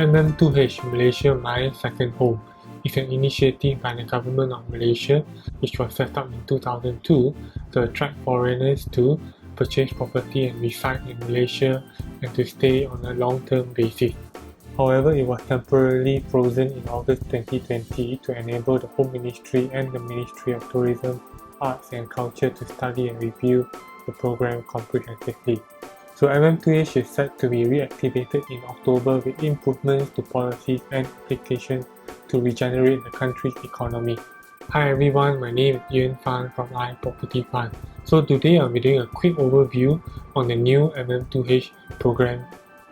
MM2H Malaysia My Second Home is an initiative by the government of Malaysia which was set up in 2002 to attract foreigners to purchase property and reside in Malaysia and to stay on a long-term basis. However, it was temporarily frozen in August 2020 to enable the Home Ministry and the Ministry of Tourism, Arts and Culture to study and review the program comprehensively. So MM2H is set to be reactivated in October with improvements to policies and applications to regenerate the country's economy. Hi everyone, my name is Yuan Fan from iProperty Fund. So today I'll be doing a quick overview on the new MM2H program.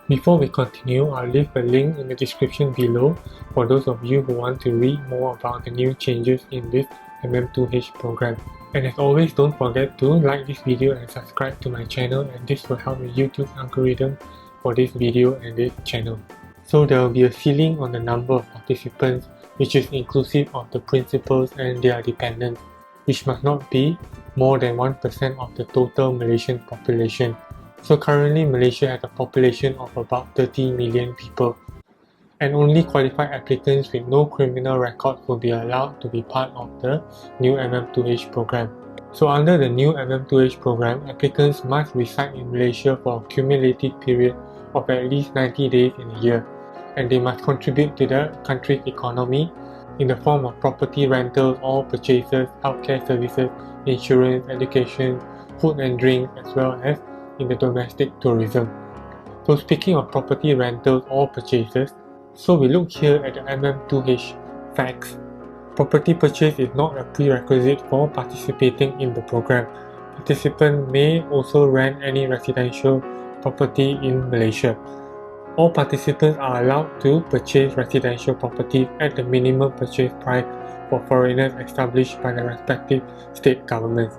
Before we continue, I'll leave a link in the description below for those of you who want to read more about the new changes in this MM2H program. And as always, don't forget to like this video and subscribe to my channel, and this will help the YouTube algorithm for this video and this channel. So there will be a ceiling on the number of participants which is inclusive of the principals and their dependents, which must not be more than 1% of the total Malaysian population. So currently Malaysia has a population of about 30 million people, and only qualified applicants with no criminal record will be allowed to be part of the new MM2H program. So under the new MM2H program, applicants must reside in Malaysia for a cumulative period of at least 90 days in a year, and they must contribute to the country's economy in the form of property rentals or purchases, healthcare services, insurance, education, food and drink, as well as in the domestic tourism. So speaking of property rentals or purchases, so we look here at the MM2H facts. Property purchase is not a prerequisite for participating in the program. Participants may also rent any residential property in Malaysia. All participants are allowed to purchase residential properties at the minimum purchase price for foreigners established by the respective state governments.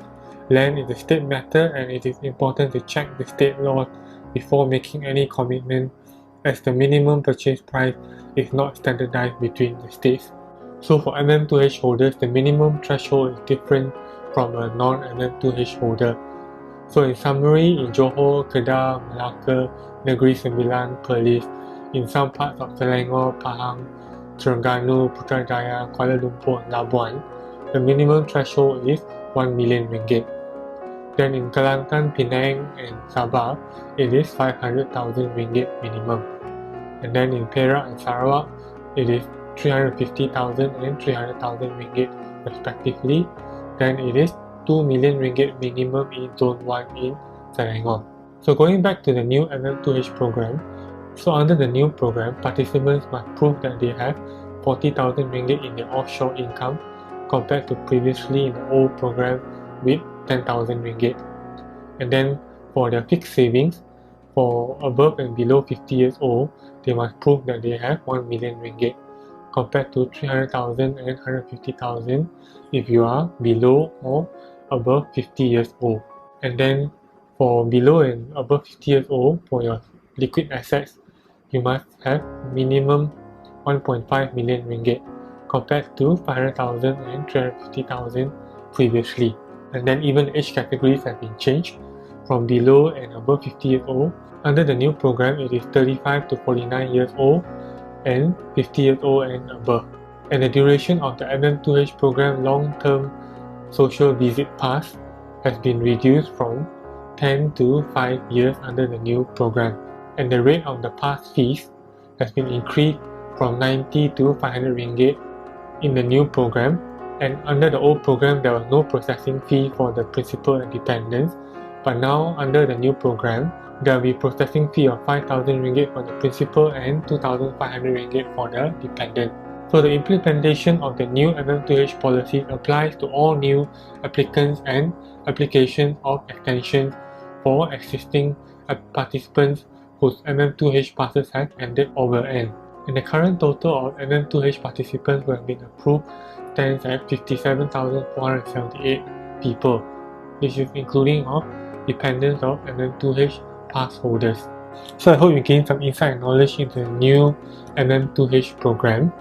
Land is a state matter, and it is important to check the state laws before making any commitment, as the minimum purchase price is not standardized between the states. So for MM2H holders, the minimum threshold is different from a non-MM2H holder. So in summary, in Johor, Kedah, Melaka, Negeri Sembilan, Perlis, in some parts of Selangor, Pahang, Terengganu, Putrajaya, Kuala Lumpur and Labuan, the minimum threshold is 1 million ringgit. Then in Kelantan, Penang and Sabah, it is 500,000 ringgit minimum. And then in Perak and Sarawak, it is 350,000 and 300,000 ringgit respectively. Then it is 2 million ringgit minimum in Zone 1 in Selangor. So going back to the new MM2H program, so under the new program, participants must prove that they have 40,000 ringgit in their offshore income compared to previously in the old program with 10,000 ringgit. And then for their fixed savings, for above and below 50 years old, they must prove that they have 1 million ringgit compared to 300,000 and 150,000 if you are below or above 50 years old. And then for below and above 50 years old, for your liquid assets, you must have minimum 1.5 million ringgit compared to 500,000 and 350,000 previously. And then even age categories have been changed from below and above 50 years old. Under the new program, it is 35 to 49 years old and 50 years old and above. And the duration of the MM2H program long-term social visit pass has been reduced from 10 to 5 years under the new program. And the rate of the pass fees has been increased from 90 to 500 ringgit in the new program. And under the old program, there was no processing fee for the principal and dependents. But now, under the new program, there will be processing fee of 5,000 ringgit for the principal and 2,500 ringgit for the dependent. So the implementation of the new MM2H policy applies to all new applicants and applications of extensions for existing participants whose MM2H passes have ended or will end. And the current total of MM2H participants who have been approved stands at 57,478 people. This is including of dependents of MM2H pass holders. So I hope you gained some insight and knowledge into the new MM2H program.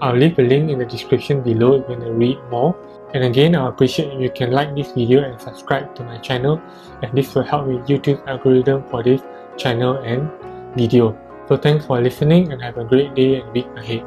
I'll leave a link in the description below if you want to read more. And again, I appreciate if you can like this video and subscribe to my channel, and this will help with YouTube's algorithm for this channel and video. So thanks for listening and have a great day and week ahead.